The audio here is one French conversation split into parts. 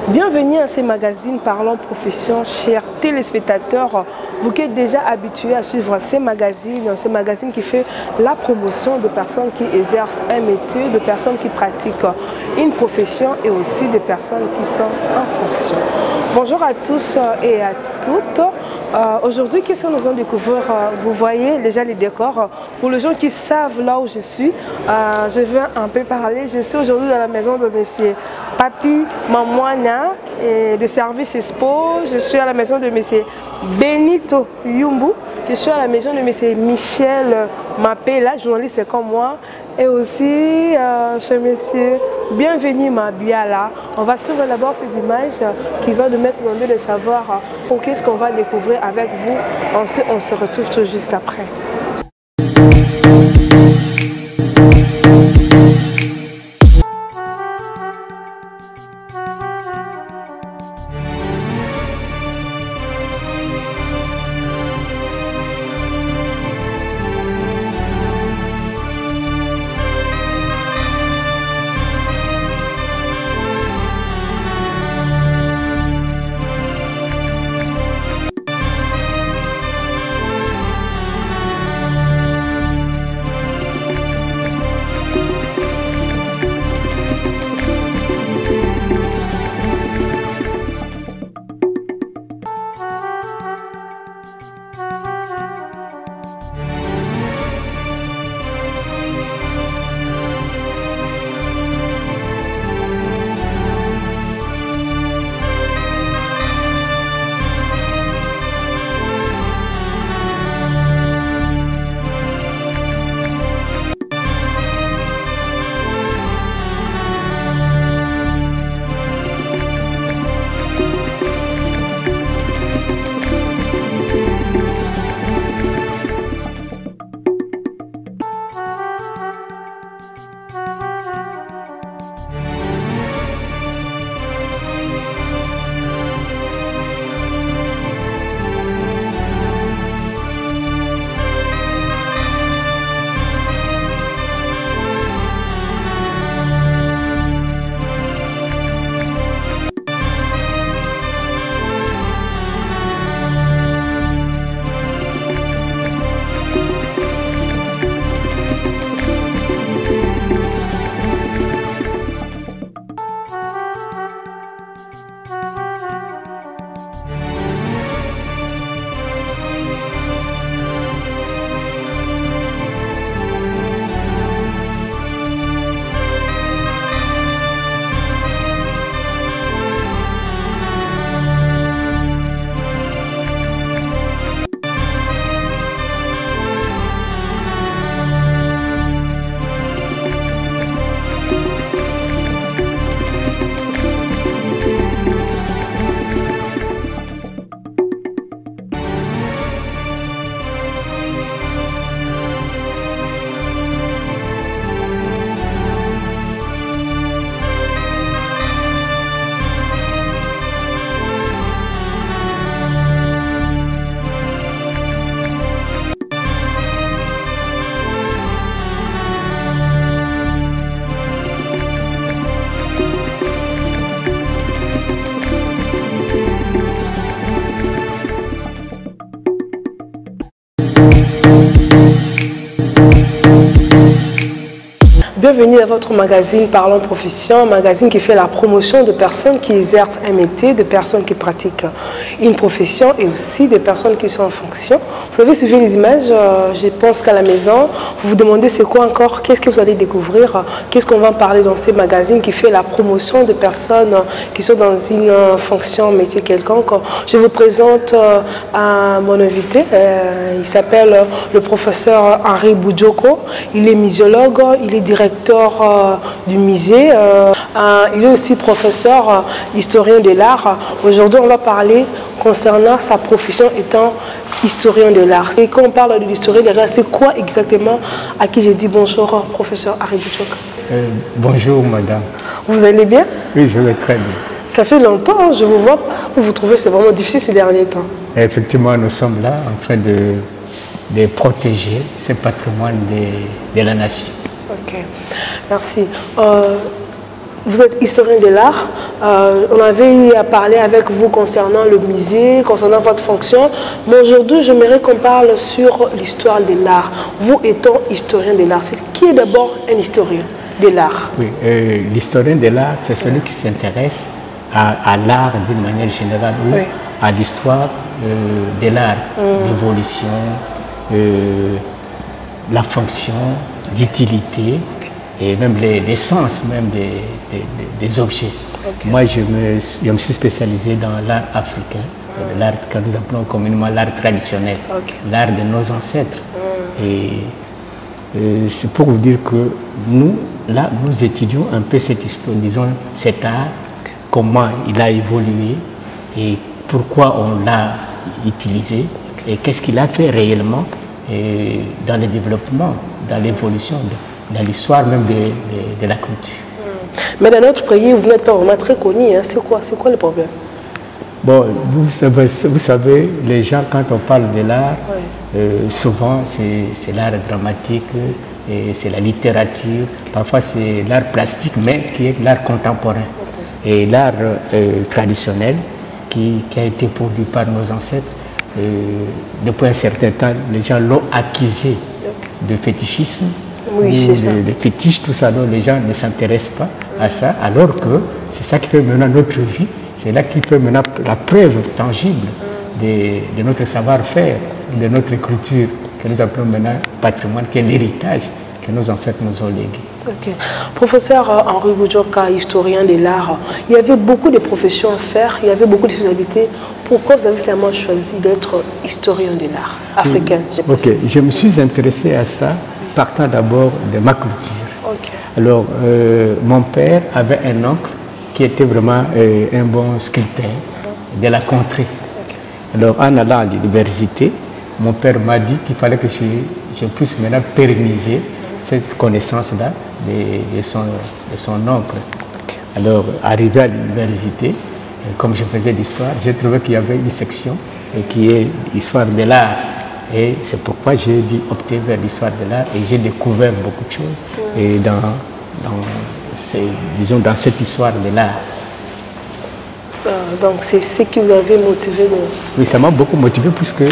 Bienvenue à ces magazines Parlons Profession, chers téléspectateurs. Vous qui êtes déjà habitués à suivre ces magazines qui fait la promotion de personnes qui exercent un métier, de personnes qui pratiquent une profession et aussi des personnes qui sont en fonction. Bonjour à tous et à toutes. Aujourd'hui, qu'est-ce que nous allons découvrir? Vous voyez déjà les décors. Pour les gens qui savent là où je suis, je vais un peu parler. Je suis aujourd'hui dans la maison de monsieur Papi Mamouana et de service Expo. Je suis à la maison de monsieur Benito Yumbu. Je suis à la maison de monsieur Michel Mapela, journaliste comme moi. Et aussi chez monsieur Bienvenue Mabiala. On va suivre d'abord ces images qui vont nous mettre dans le de savoir pour qu'est-ce qu'on va découvrir avec vous. Ensuite, on se retrouve tout juste après. Bienvenue à votre magazine Parlons Profession, un magazine qui fait la promotion de personnes qui exercent un métier, de personnes qui pratiquent une profession et aussi des personnes qui sont en fonction. Vous avez suivi les images, je pense qu'à la maison, vous vous demandez c'est quoi encore, qu'est-ce que vous allez découvrir, qu'est-ce qu'on va parler dans ces magazines qui fait la promotion de personnes qui sont dans une fonction, métier quelconque. Je vous présente à mon invité, il s'appelle le professeur Henri Boudjoko, il est muséologue, il est directeur du musée, il est aussi professeur historien de l'art. Aujourd'hui on va parler concernant sa profession étant historien de l'art. Et quand on parle de l'historien de l'art, c'est quoi exactement à qui j'ai dit bonjour professeur Henri Boudjoko? Bonjour madame. Vous allez bien? Oui, je vais très bien. Ça fait longtemps, je vous vois pas. Vous trouvez que c'est vraiment difficile ces derniers temps? Effectivement, nous sommes là en train de de protéger ce patrimoine de la nation. Ok, merci. Vous êtes historien de l'art. On avait eu à parler avec vous concernant le musée, concernant votre fonction. Mais aujourd'hui, j'aimerais qu'on parle sur l'histoire de l'art. Vous étant historien de l'art, qui est d'abord un historien de l'art? Oui, l'historien de l'art, c'est celui qui s'intéresse à l'art d'une manière générale, ou oui, à l'histoire de l'art, l'évolution, la fonction, l'utilité, et même les sens même des objets. Okay. Moi, je me suis spécialisé dans l'art africain, l'art que nous appelons communément l'art traditionnel, l'art de nos ancêtres. Et c'est pour vous dire que nous, là, nous étudions un peu cette histoire, disons cet art, comment il a évolué et pourquoi on l'a utilisé et qu'est-ce qu'il a fait réellement dans le développement, dans l'évolution, dans l'histoire même de la culture. Mais dans notre pays, vous n'êtes pas vraiment très connu. Hein. C'est quoi le problème? Bon, vous savez, les gens, quand on parle de l'art, souvent c'est l'art dramatique, c'est la littérature, parfois c'est l'art plastique, mais qui est l'art contemporain. Et l'art traditionnel qui a été produit par nos ancêtres, depuis un certain temps, les gens l'ont accusé de fétichisme. Oui, c'est ça. Les fétiches, tout ça, donc les gens ne s'intéressent pas à ça, alors que c'est ça qui fait maintenant notre vie, c'est là qui fait maintenant la preuve tangible de notre savoir-faire, de notre culture, que nous appelons maintenant patrimoine, qui est l'héritage que nos ancêtres nous ont légué. Okay. Professeur Henri Boudjoka, historien de l'art, il y avait beaucoup de professions à faire, il y avait beaucoup de spécialités. Pourquoi vous avez seulement choisi d'être historien de l'art africain? Je me suis intéressé à ça partant d'abord de ma culture. Alors, mon père avait un oncle qui était vraiment un bon sculpteur de la contrée. Alors, en allant à l'université, mon père m'a dit qu'il fallait que je puisse maintenant pérenniser cette connaissance-là de son oncle. Alors, arrivé à l'université, comme je faisais l'histoire, j'ai trouvé qu'il y avait une section qui est l'histoire de l'art. Et c'est pourquoi j'ai dû opter vers l'histoire de l'art et j'ai découvert beaucoup de choses et disons, dans cette histoire de l'art. Donc c'est ce qui vous avait motivé de... Oui, ça m'a beaucoup motivé puisque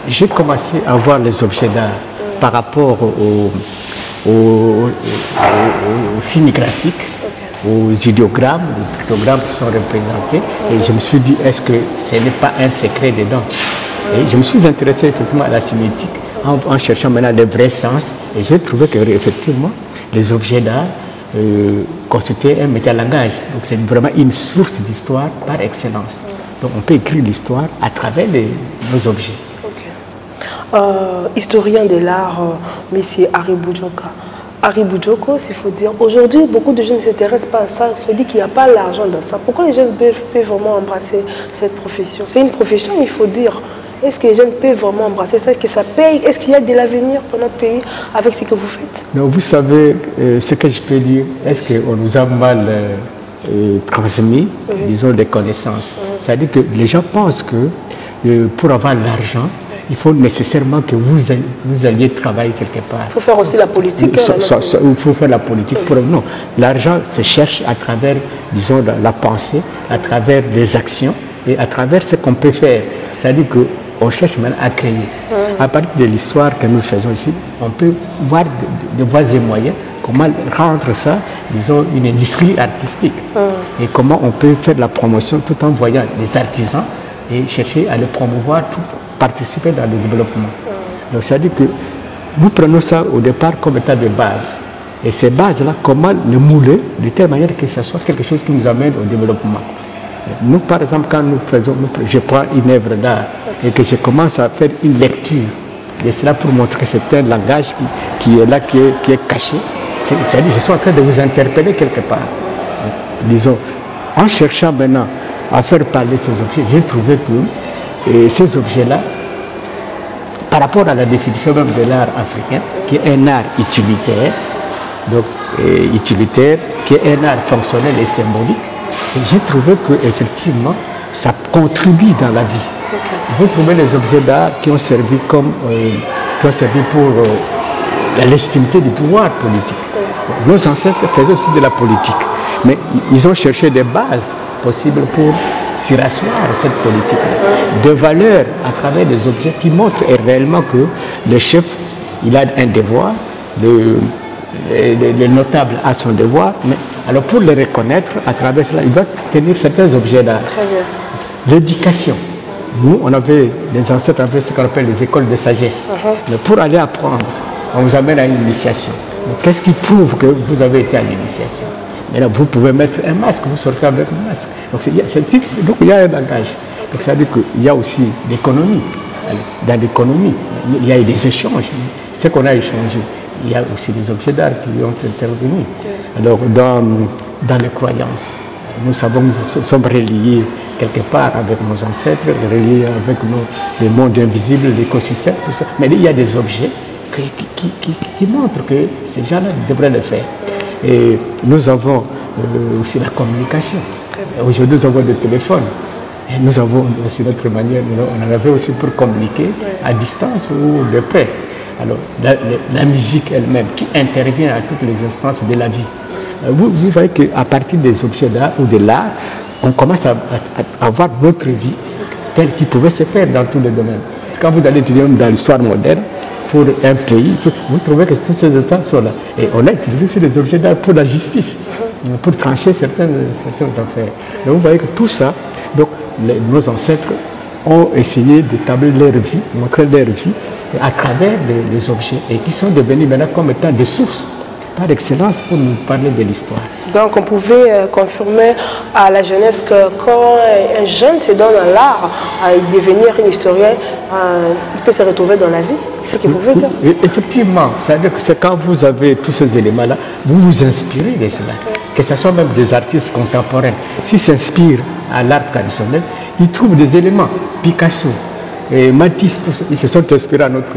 j'ai commencé à voir les objets d'art par rapport aux signes graphiques, aux idéogrammes, aux pictogrammes qui sont représentés. Et je me suis dit, est-ce que ce n'est pas un secret dedans? Et je me suis intéressé effectivement à la sémiotique en cherchant maintenant les vrais sens. Et j'ai trouvé que effectivement les objets d'art constituaient un métalangage. Donc c'est vraiment une source d'histoire par excellence. Donc on peut écrire l'histoire à travers nos objets. Historien de l'art, M. Henri Boudjoka. Henri Boudjoka, s'il faut dire, aujourd'hui, beaucoup de jeunes ne s'intéressent pas à ça. On se dit qu'il n'y a pas l'argent dans ça. Pourquoi les jeunes peuvent vraiment embrasser cette profession? C'est une profession, il faut dire. Est-ce que les jeunes peuvent vraiment embrasser ça? Est-ce que ça paye? Est-ce qu'il y a de l'avenir dans notre pays avec ce que vous faites? Non, vous savez, ce que je peux dire, est-ce qu'on nous a mal transmis, disons, des connaissances? C'est-à-dire que les gens pensent que pour avoir l'argent, il faut nécessairement que vous alliez travailler quelque part. Il faut faire aussi la politique. Il faut faire la politique. Non, l'argent se cherche à travers, disons, la pensée, à travers les actions et à travers ce qu'on peut faire. C'est-à-dire qu'on cherche maintenant à créer. À partir de l'histoire que nous faisons ici, on peut voir de voies et moyens comment rendre ça, disons, une industrie artistique. Et comment on peut faire de la promotion tout en voyant les artisans et chercher à les promouvoir, participer dans le développement. Donc, c'est-à-dire que nous prenons ça au départ comme état de base. Et ces bases-là, comment les mouler de telle manière que ce soit quelque chose qui nous amène au développement. Nous, par exemple, quand nous faisons, je prends une œuvre d'art et que je commence à faire une lecture de cela pour montrer que c'est un langage qui est là, qui est caché, c'est-à-dire que je suis en train de vous interpeller quelque part. Disons, en cherchant maintenant à faire parler ces objets, j'ai trouvé que ces objets-là, par rapport à la définition même de l'art africain, qui est un art utilitaire, donc utilitaire, qui est un art fonctionnel et symbolique, et j'ai trouvé qu'effectivement, ça contribue dans la vie. Vous trouvez les objets d'art qui ont servi comme qui ont servi pour la légitimité du pouvoir politique. Nos ancêtres faisaient aussi de la politique, mais ils ont cherché des bases possibles pour s'y rasseoir cette politique de valeur à travers des objets qui montrent réellement que le chef, il a un devoir, le notable a son devoir, mais alors pour le reconnaître à travers cela, il doit tenir certains objets d'art. L'éducation. Nous, on avait, les ancêtres avaient ce qu'on appelle les écoles de sagesse. Mais pour aller apprendre, on vous amène à une initiation. Qu'est-ce qui prouve que vous avez été à l'initiation? Mais là, vous pouvez mettre un masque, vous sortez avec un masque. Donc il y a un langage. Donc ça veut dire qu'il y a aussi l'économie. Dans l'économie, il y a des échanges. Ce qu'on a échangé, il y a aussi des objets d'art qui ont intervenu. Alors dans les croyances, nous savons que nous sommes reliés quelque part avec nos ancêtres, reliés avec le monde invisible, l'écosystème, tout ça. Mais il y a des objets qui montrent que ces gens-là devraient le faire. Et nous avons aussi la communication. Aujourd'hui, nous avons des téléphones. Et nous avons aussi notre manière, on en avait aussi pour communiquer à distance ou de près. Alors, la musique elle-même qui intervient à toutes les instances de la vie. Vous voyez qu'à partir des objets d'art ou de l'art, on commence à avoir notre vie telle qu'il pouvait se faire dans tous les domaines. Parce que quand vous allez étudier dans l'histoire moderne, pour un pays, vous trouvez que toutes ces instances sont là. Et on a utilisé aussi des objets d'art pour la justice, pour trancher certaines affaires. Et vous voyez que tout ça, donc nos ancêtres ont essayé d'établir leur vie, montrer leur vie à travers les objets et qui sont devenus maintenant comme étant des sources par excellence pour nous parler de l'histoire. Donc on pouvait confirmer à la jeunesse que quand un jeune se donne à l'art, à devenir un historien, il peut se retrouver dans la vie. C'est ce qu'il pouvait dire. Effectivement, c'est-à-dire que c'est quand vous avez tous ces éléments-là, vous vous inspirez de cela. Que ce soit même des artistes contemporains. S'ils s'inspirent à l'art traditionnel, ils trouvent des éléments. Picasso, et Matisse, tous, ils se sont inspirés à notre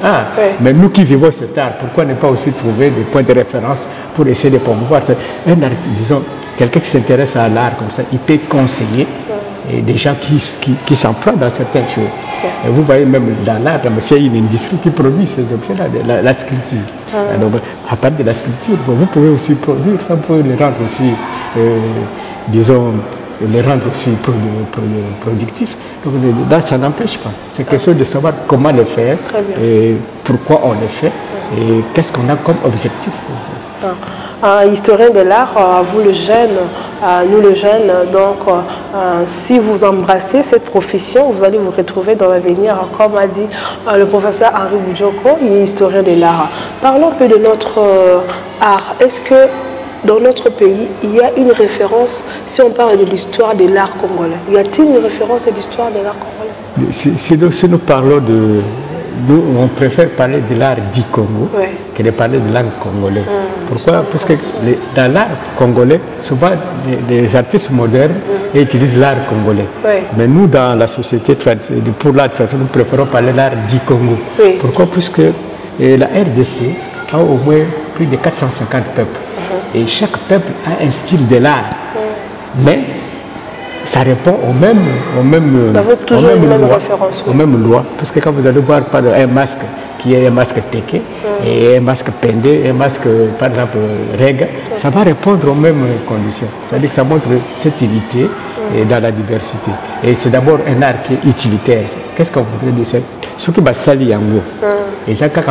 art. Mais nous qui vivons cet art, pourquoi ne pas aussi trouver des points de référence pour essayer de promouvoir? Un art, disons, quelqu'un qui s'intéresse à l'art comme ça, il peut conseiller et des gens qui s'emploient dans certaines choses. Et vous voyez même dans l'art, il y a une industrie qui produit ces objets-là, la sculpture. Alors, à partir de la sculpture, vous pouvez aussi produire, ça peut les rendre aussi, disons, les rendre aussi productifs. Donc là, ça n'empêche pas. C'est question de savoir comment le faire, et pourquoi on le fait, et qu'est-ce qu'on a comme objectif. Historien de l'art, vous le jeune, nous le jeune, donc si vous embrassez cette profession, vous allez vous retrouver dans l'avenir, comme a dit le professeur Henri Boudjoko, il est historien de l'art. Parlons un peu de notre art. Est-ce que dans notre pays, il y a une référence, si on parle de l'histoire de l'art congolais, y a-t-il une référence de l'histoire de l'art congolais? Si nous parlons de... Nous, on préfère parler de l'art du Congo que de parler de l'art congolais. Pourquoi? Parce que dans l'art congolais, souvent les artistes modernes utilisent l'art congolais. Mais nous, dans la société pour l'art traditionnel, nous préférons parler de l'art du Congo. Pourquoi? Puisque la RDC a au moins plus de 450 peuples. Et chaque peuple a un style de l'art. Mais ça répond aux mêmes lois. Parce que quand vous allez voir par un masque qui est un masque teke, et un masque pendé, un masque par exemple rega, ça va répondre aux mêmes conditions. C'est-à-dire que ça montre cette unité dans la diversité. Et c'est d'abord un art qui est utilitaire. Qu'est-ce qu'on voudrait dire? Ce qui va salir yango. Et ça, quand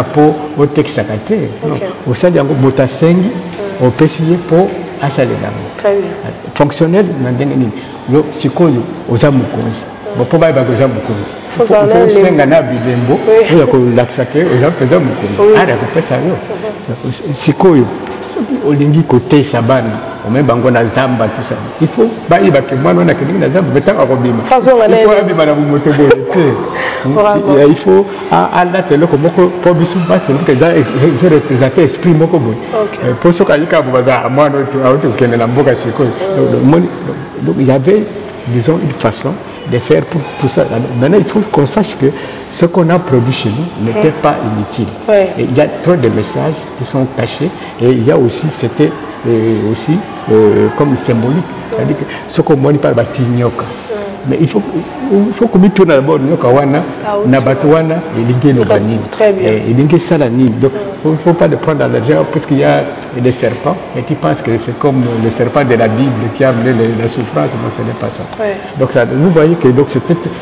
on a texte au sali yango, botasengi, au pesier pour assaler yango. Fonctionnel, yo sikoyo oza mukonzi bopo ba bakoza mukonzi faut senga na bilembo oya ko laksake oza peza mukonzi ara ko pesa yo sikoyo olingi côté sabana o même bango na zamba tout ça il faut ba iba ke mwana na kelingi na zamba betaka ko bima il faut abima na moto bote il faut ala telo ko moko po bisu ba c'est que je représenter esprit moko boy pour ce kalika bo ba mwana to auto kene na mboka sikoyo donc il y avait, disons, une façon de faire pour tout ça. Maintenant, il faut qu'on sache que ce qu'on a produit chez nous n'était pas inutile. Et il y a trop de messages qui sont cachés. Et il y a aussi, c'était aussi comme symbolique. C'est-à-dire que ce qu'on ne dit pas, mais il faut que nous tournions d'abord na batouana et lingue nobanine. Très bien. Et lingue salanine. Donc il ne faut pas le prendre à l'argent parce qu'il y a des serpents et qui pensent que c'est comme le serpent de la Bible qui a amené la souffrance. Non, ce n'est pas ça. Ouais. Donc là, vous voyez que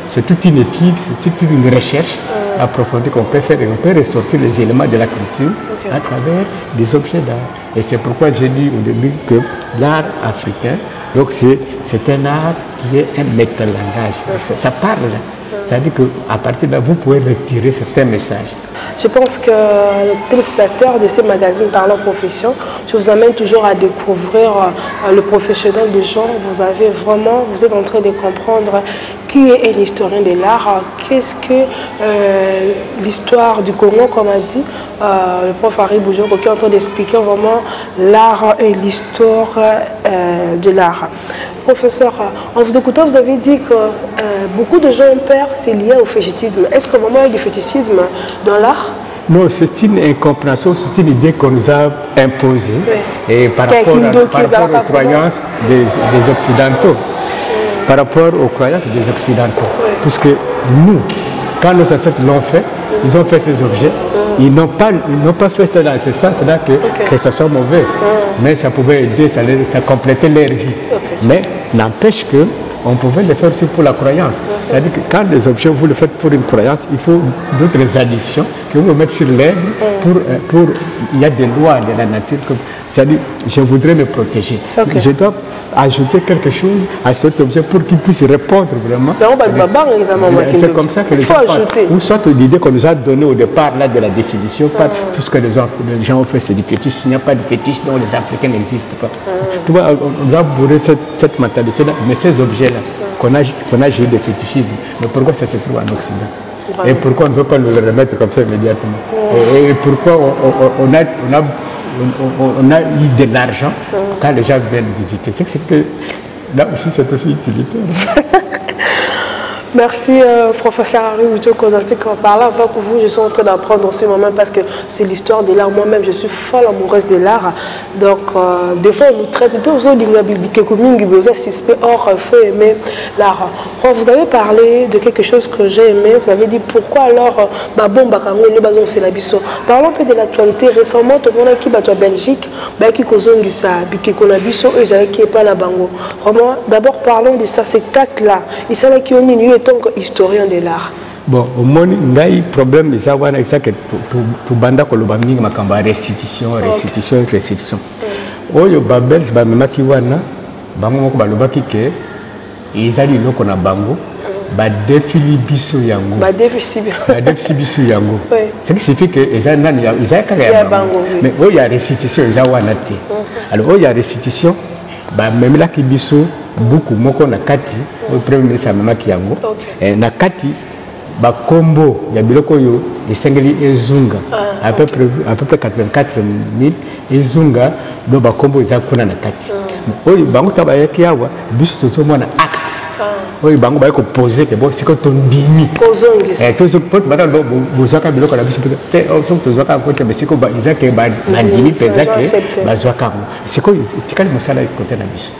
c'est toute une étude, c'est toute une recherche approfondie qu'on peut faire et on peut ressortir les éléments de la culture à travers des objets d'art. Et c'est pourquoi j'ai dit au début que l'art africain, donc c'est un art qui est un métalangage. Ça parle. Ça veut dire qu'à partir de là, vous pouvez retirer certains messages. Je pense que le téléspectateur de ces magazines Parlons Profession, je vous amène toujours à découvrir le professionnel de genre. Vous êtes en train de comprendre qui est un historien de l'art, qu'est-ce que l'histoire du Congo, comme a dit le prof Harry Boujoko, qui est en train d'expliquer vraiment l'art et l'histoire de l'art. Professeur, en vous écoutant, vous avez dit que beaucoup de gens ont peur, c'est lié au fétichisme. Est-ce que vraiment il y a du fétichisme dans l'art? Non, c'est une incompréhension, c'est une idée qu'on nous a imposée et par rapport aux croyances des Occidentaux. Par rapport aux croyances des Occidentaux. Puisque nous, quand nos ancêtres l'ont fait, ils ont fait ces objets, ils n'ont pas fait ça dans ce sens-là que ça soit mauvais. Mais ça pouvait aider, ça complétait leur vie. Mais n'empêche qu'on pouvait le faire aussi pour la croyance. C'est-à-dire que quand les objets, vous le faites pour une croyance, il faut d'autres additions que vous mettez sur l'œuvre pour... Il y a des lois de la nature. C'est-à-dire, je voudrais me protéger. Je dois ajouter quelque chose à cet objet pour qu'il puisse répondre vraiment. C'est comme ça que les gens parlent. Ou soit l'idée qu'on nous a donnée au départ là, de la définition, pas tout ce que les gens ont fait, c'est du fétiche. Il n'y a pas de fétiche dont les Africains n'existent pas. Tu vois, on doit bourrer cette mentalité-là, mais ces objets-là, qu'on a géré de fétichisme, mais pourquoi ça se trouve en Occident? Et pourquoi on ne peut pas nous le remettre comme ça immédiatement? Et pourquoi on a eu de l'argent quand les gens viennent visiter? C'est que là aussi c'est aussi utilitaire. Merci, professeur Harry Boujoko. En parlant avec vous, je suis en train d'apprendre en ce moment parce que c'est l'histoire de l'art. Moi-même, je suis folle amoureuse de l'art. Donc, des fois, on nous traite de tout. Vous avez parlé de quelque chose que j'ai aimé. Vous avez dit pourquoi alors parlons un peu de l'actualité. Récemment, tout le monde qui bat en Belgique, qui d'abord, parlons de cet acte-là. Il s'agit de tant qu'historien de l'art. Bon, au moins, il y a un problème, mais ça, c'est que tout banda ko loba mingi makamba restitution. Oyo babel ba mema ki wana bango moko ba loba ki ke ezali loko na bango ba défili biso yango. Ba défili biso yango. Ce qui signifie que ezali nani ezali kaka ya bango. Mais oyo ya restitution ezali wana te. Alors oyo ya restitution ba memela ki biso beaucoup moko na kati au premier ministre amemaki yango na kati bakombo ya biloko yo esengeli ezunga à peu près 84 000 ezunga do bakombo eza kuna na kati oyo bango tabayaki yawa biso tozomona acte oyo bango bayeko poser que bon c'est que tondimi tozo pot bana bozwaka biloko na biso te so tozwaka côté mais c'est que izake bandimi pezake bazwaka c'est que tikali mosala côté na biso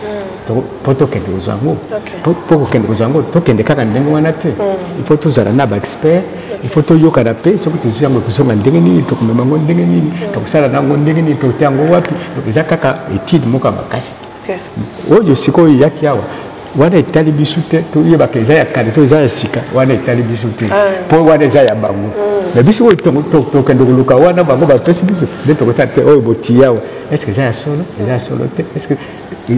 poto kende uzango poko kende uzango to kende kaka ndenge wana te il faut tozala na ba expert il faut toyoka na pe soki tozango kusonga ndenge nini to kumema ngo ndenge nini to kusala nango ndenge nini to tango wapi eza kaka étude moko makasi oyo siko yaki yawa wana etali biso te toyeba ke eza ya kale to eza ya sika wana etali biso te po wana eza ya bango mais biso oyo tokende koluka wana bango bapesi biso nde tokota te oyo boti yawa est-ce que eza ya solo te est-ce que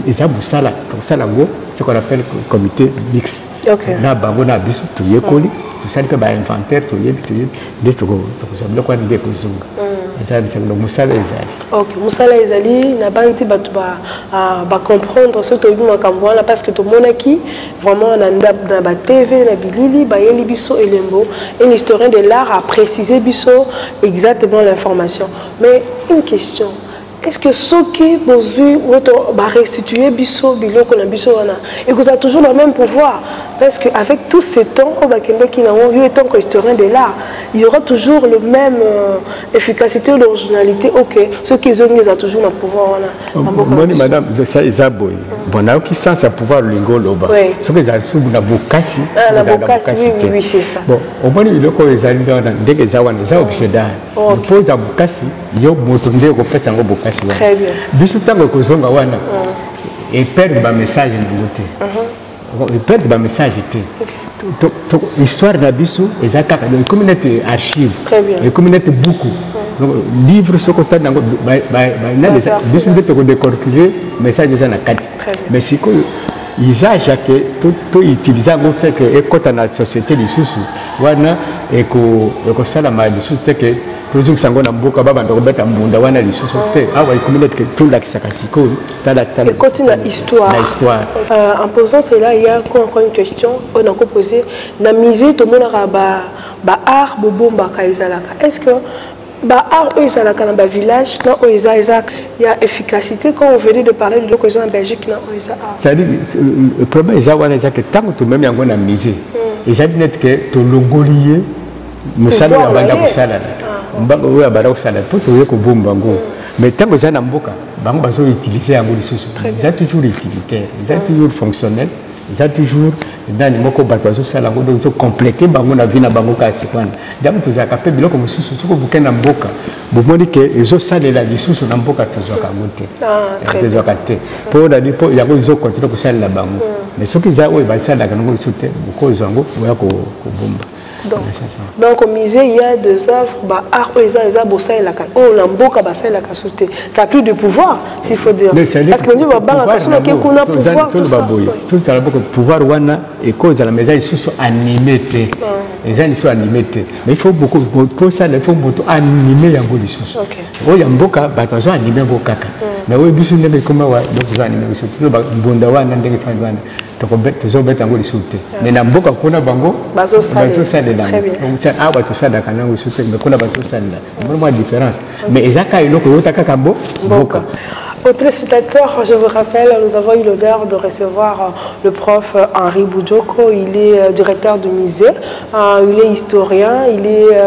eza mosala tokosala yango ce qu'on appelle comité mixte na bango na biso toyekoli tosali mpe bainventaire toyebi nde tokozwa biloko wana nde ekozonga mosala ezali mosala ezali na bandi bato bacomprendre so toyebi makambo wana parce que tomonaki vraiment na batv na bilili bayeli biso elembo un historien de l'art a précisé biso exactement l'information mais une question est-ce que ceux qui vont restituer biso biloko na biso wana et que ça a toujours le même pouvoir parce qu'avec tous ces temps étant historien de l'art il y aura toujours le même efficacité ou l'originalité ok ceux qui ont toujours le pouvoir wana madame ça isaboy bon na qui sens à pouvoir l'ingolo ba ce que ça sous na bokasi la bokasi oui c'est ça bon au moins il ko ezali dans ndeke za wana za objet d'art pose à bokasi yo moto ndeko pesa ngo bokasi wana très bien biso tango ko zonga wana et perdre ba message ngote et perdre ba message té histoire na biso ezaka la communauté archive la communauté beaucoup donc livre ce côté nango na biso ndeko ko décortiquer message za na kati mais c'est que usage que to utiliser ngo que ekota na société lisusu wana eko sala ma lisusu que toujours sango na mboka baba ndo beta mbunda wana lisusu te awa communauté que tout la kisakasiko tala et continue l'histoire en posant cela il y a encore une question on a posé na musée to mona ba art bobomba kaizalaka est-ce que ba art ezalaka na ba village na oza il y a efficacité quand on venait de parler de l'occasion en Belgique na oza art ça dit le problème est wana c'est que tant que même yango na musée et ça dit net que to longolier musala ya banda kusala mbango oya bara kusala pour to yeko bomba ngo mais tant que ça na mboka bango bazo utiliser yango lisusu ça toujours utilitaire ça toujours fonctionnel ça toujours dans les moko bato bazo sala ngo donc compléter bango na vie na bango ka sikwana damu to zaka pe biloko mususu soko bukena mboka bomoni ke ezo sala la lisusu na mboka to zoka ngote to zoka te pour la dipo yango izo continuer ko sala la bango mais soki za oyo ba sala kango lisusu te boko zongo oya ko bomba. Donc au musée il y a deux œuvres bah art eza bossa et la oh lamboka bassa et la kasute ça a plus de pouvoir s'il faut dire parce que nous va banga kasuna ke kuna pouvoir tout ça beaucoup pouvoir wana et cause à la maison ils sont animés les gens ils sont animés mais il faut beaucoup pour ça il faut beaucoup animer yango lisusu oh yamboka bato animé bokaka mais oui biso ndenge comme wa donc animé surtout mbonda wana ndenge fandi wana toujours bête en sauter mais na mboka kuna bango bazo sala donc c'est ah bato sala kana sauter mais kuna bazo sala vraiment différence mais ezaka iloko yotaka kambo mboka. Aux téléspectateurs, je vous rappelle, nous avons eu l'honneur de recevoir le prof Henri Boudjoko. Il est directeur de musée, il est historien, il est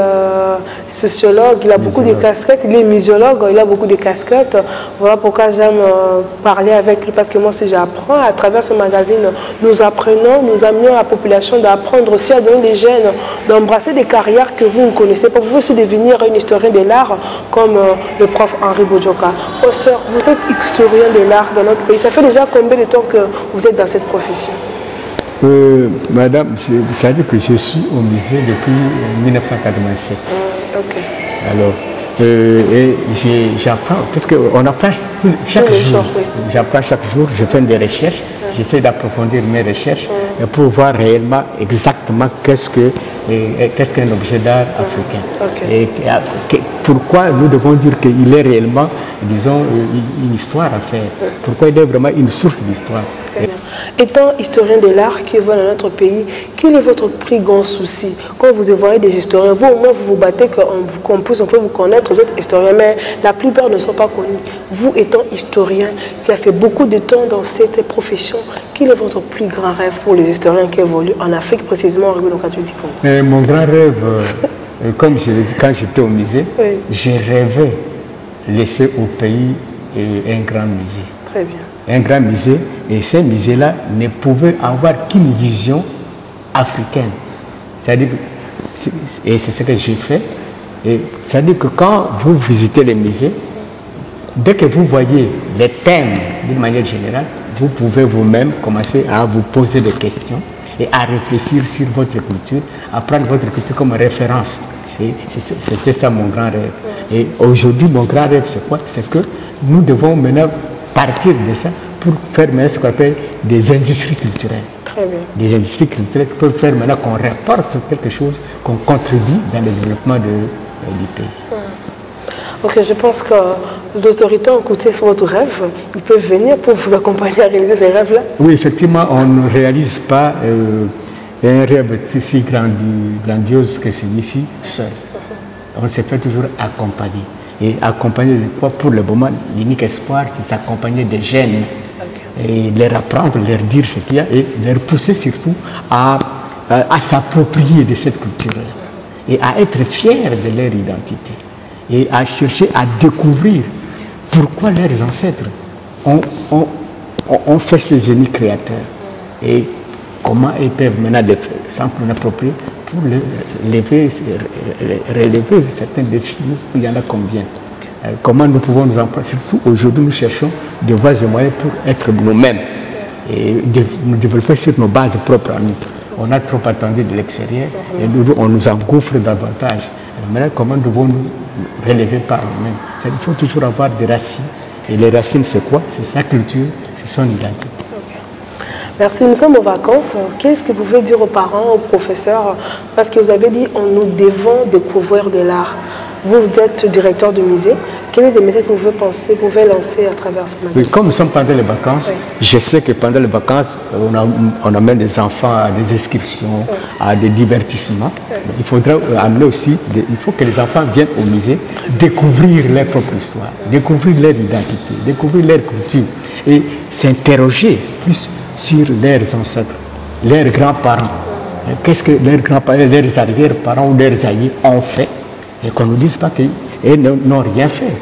sociologue, il a beaucoup de casquettes, il est muséologue, il a beaucoup de casquettes. Voilà pourquoi j'aime parler avec lui, parce que moi, si j'apprends, à travers ce magazine, nous apprenons, nous amenons la population d'apprendre aussi à donner des jeunes, d'embrasser des carrières que vous ne connaissez pas. Vous pouvez aussi devenir une historienne de l'art comme le prof Henri Boudjoka. Oh, sœur, vous êtes historien de l'art dans notre pays. Ça fait déjà combien de temps que vous êtes dans cette profession? Madame, ça veut dire que je suis au musée depuis 1987. Alors, et j'apprends, parce qu'on apprend chaque jour. J'apprends chaque jour, je fais des recherches, j'essaie d'approfondir mes recherches pour voir réellement exactement qu'est-ce qu'un objet d'art africain. Et pourquoi nous devons dire qu'il est réellement, disons, une histoire à faire. Pourquoi il est vraiment une source d'histoire. Étant historien de l'art qui est dans notre pays, quel est votre plus grand souci? Quand vous voyez des historiens, vous au moins vous vous battez qu'on puisse un peu vous connaître, vous êtes historien, mais la plupart ne sont pas connus. Vous étant historien qui a fait beaucoup de temps dans cette profession, quel est votre plus grand rêve pour les historiens qui évoluent en Afrique, précisément en République démocratique du Congo? Mon grand rêve, comme quand j'étais au musée, j'ai rêvé laisser au pays un grand musée. Très bien. Un grand musée, et ce musée-là ne pouvait avoir qu'une vision africaine. C'est-à-dire, et c'est ce que j'ai fait, c'est-à-dire que quand vous visitez les musées, dès que vous voyez les thèmes d'une manière générale, vous pouvez vous-même commencer à vous poser des questions et à réfléchir sur votre culture, à prendre votre culture comme référence. Et c'était ça mon grand rêve. Et aujourd'hui, mon grand rêve, c'est quoi? C'est que nous devons maintenant partir de ça pour faire maintenant ce qu'on appelle des industries culturelles. Très bien. Des industries culturelles pour faire maintenant qu'on rapporte quelque chose, qu'on contribue dans le développement du pays. Ok, je pense que les autorités ont écouté votre rêve. Ils peuvent venir pour vous accompagner à réaliser ces rêves-là. Oui, effectivement, on ne réalise pas un rêve si grandiose que celui-ci seul. On se fait toujours accompagner. et accompagner pour le moment, l'unique espoir, c'est s'accompagner des jeunes et leur apprendre, leur dire ce qu'il y a et leur pousser surtout à s'approprier de cette culture et à être fiers de leur identité et à chercher à découvrir pourquoi leurs ancêtres ont fait ce génie créateur et comment ils peuvent maintenant s'en approprier pour relever certains défis. Il y en a combien? Comment nous pouvons nous employer? Surtout aujourd'hui, nous cherchons des voies et moyens pour être nous-mêmes et nous développer sur nos bases propres à nous. On a trop attendu de l'extérieur et on nous engouffre davantage. Maintenant, comment devons-nous relever par nous-mêmes? Il faut toujours avoir des racines. Et les racines, c'est quoi? C'est sa culture, c'est son identité. Merci, nous sommes aux vacances. Qu'est-ce que vous pouvez dire aux parents, aux professeurs? Parce que vous avez dit, nous devons découvrir de l'art. Vous êtes directeur du musée. Quel est le message que vous pouvez lancer à travers ce magazine? Oui, comme nous sommes pendant les vacances, je sais que pendant les vacances, on amène les enfants à des excursions, à des divertissements. Il faudra amener aussi, il faut que les enfants viennent au musée découvrir leur propre histoire, découvrir leur identité, découvrir leur culture et s'interroger plus sur leurs ancêtres, leurs grands-parents. Qu'est-ce que leurs grands-parents, leurs arrière-parents ou leurs aïeux ont fait et qu'on ne nous dise pas qu'ils n'ont rien fait.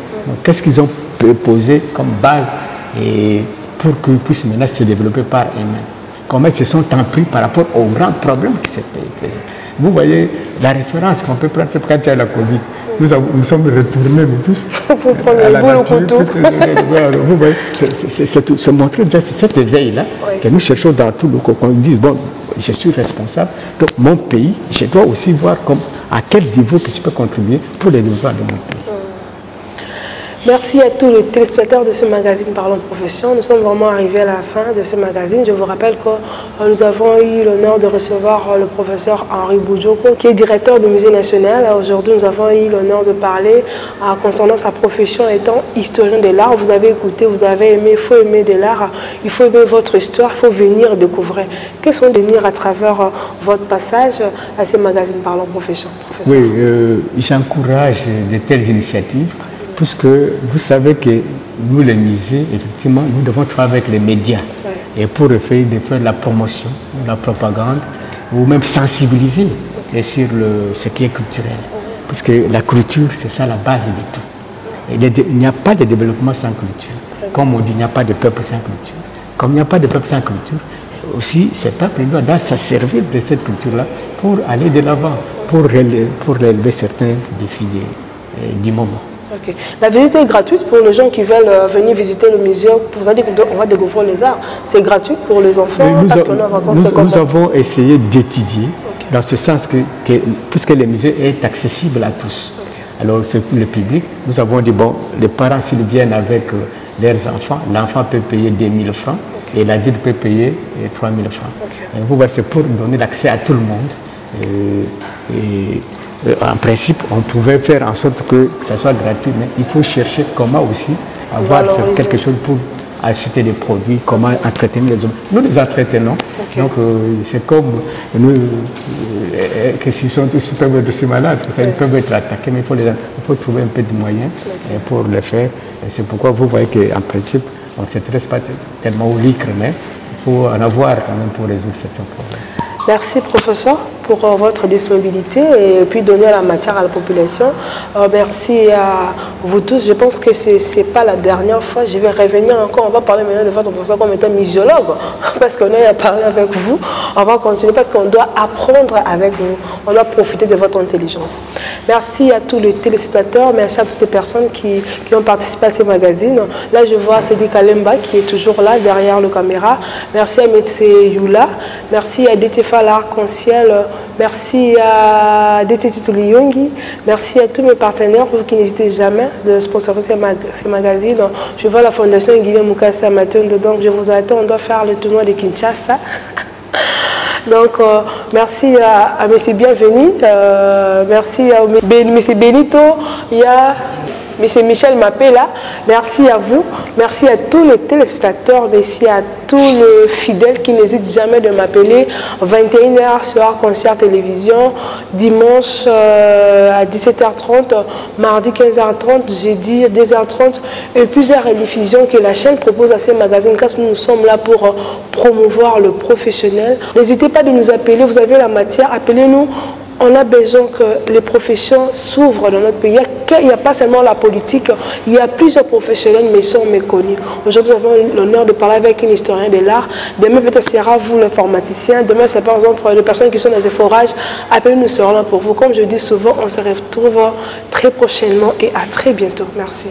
Qu'est-ce qu'ils ont posé comme base et pour qu'ils puissent maintenant se développer par eux-mêmes. Comment ils se sont empris par rapport aux grands problèmes qui se présentent. Vous voyez, la référence qu'on peut prendre, c'est quand il y a la Covid. Nous sommes retournés, nous tous, à la nature. Vous voyez, c'est montrer déjà cet éveil-là que nous cherchons dans tout le qu'on dise, bon, je suis responsable, donc mon pays, je dois aussi voir à quel niveau que je peux contribuer pour le développement de mon pays. Merci à tous les téléspectateurs de ce magazine Parlons Profession. Nous sommes vraiment arrivés à la fin de ce magazine. Je vous rappelle que nous avons eu l'honneur de recevoir le professeur Henri Boudjoko, qui est directeur du Musée national. Aujourd'hui, nous avons eu l'honneur de parler concernant sa profession étant historien de l'art. Vous avez écouté, vous avez aimé, il faut aimer de l'art, il faut aimer votre histoire, il faut venir découvrir. Qu'est-ce qu'on venir à travers votre passage à ce magazine Parlons Profession, professeur? Oui, j'encourage de telles initiatives. Puisque vous savez que nous, les musées, effectivement, nous devons travailler avec les médias et pour faire la promotion, la propagande, ou même sensibiliser sur ce qui est culturel. Parce que la culture, c'est ça la base de tout. Et il n'y a pas de développement sans culture. Comme on dit, il n'y a pas de peuple sans culture. Comme il n'y a pas de peuple sans culture, aussi, ces peuples doivent se servir de cette culture-là pour aller de l'avant, pour relever certains défis du moment. Okay. La visite est gratuite pour les gens qui veulent venir visiter le musée. Vous avez dit qu'on va découvrir les arts. C'est gratuit pour les enfants? Nous avons essayé d'étudier dans ce sens que puisque le musée est accessible à tous. Alors c'est pour le public. Nous avons dit, bon, les parents s'ils viennent avec leurs enfants, l'enfant peut payer 2000 francs et l'adulte peut payer 3000 francs. Et vous voyez, c'est pour donner l'accès à tout le monde. En principe, on pouvait faire en sorte que ça soit gratuit, mais il faut chercher comment aussi avoir quelque chose pour acheter des produits, comment entretenir les hommes. Nous les entretenons, donc c'est comme nous, que s'ils sont tous super malades, ils peuvent être attaqués, mais il faut trouver un peu de moyens pour le faire. C'est pourquoi vous voyez qu'en principe, on ne s'intéresse pas tellement au livre, mais il faut en avoir quand même pour résoudre certains problèmes. Merci, professeur, pour votre disponibilité et puis donner la matière à la population. Merci à vous tous. Je pense que ce n'est pas la dernière fois. Je vais revenir encore. On va parler maintenant de votre professeur comme étant muséologue, parce qu'on a parlé avec vous. On va continuer parce qu'on doit apprendre avec vous. On doit profiter de votre intelligence. Merci à tous les téléspectateurs. Merci à toutes les personnes qui ont participé à ce magazine. Là, je vois Cédric Kalemba qui est toujours là, derrière la caméra. Merci à Metse Yula. Merci à Detefa l'Arc-en-Ciel. Merci à DT Tituliyongi. Merci à tous mes partenaires, vous qui n'hésitez jamais de sponsoriser ces magazines. Je vois la Fondation Guillaume Mukasa Matondo, donc je vous attends, on doit faire le tournoi de Kinshasa. Donc, merci à M. Bienvenu, merci à M. Benito, il y a M. Michel Mapela. Merci à vous. Merci à tous les téléspectateurs. Merci à tous les fidèles qui n'hésitent jamais de m'appeler. 21h soir, concert télévision. Dimanche à 17h30. Mardi 15h30. Jeudi 2h30. Et plusieurs rediffusions que la chaîne propose à ces magazines. Car nous sommes là pour promouvoir le professionnel. N'hésitez pas de nous appeler. Vous avez la matière. Appelez-nous. On a besoin que les professions s'ouvrent dans notre pays. Il n'y a pas seulement la politique, il y a plusieurs professionnels, mais ils sont méconnus. Aujourd'hui, nous avons l'honneur de parler avec une historienne de l'art. Demain, peut-être sera vous l'informaticien. Demain, c'est par exemple les personnes qui sont dans les forages. Appelez-nous, nous serons là pour vous. Comme je dis souvent, on se retrouve très prochainement et à très bientôt. Merci.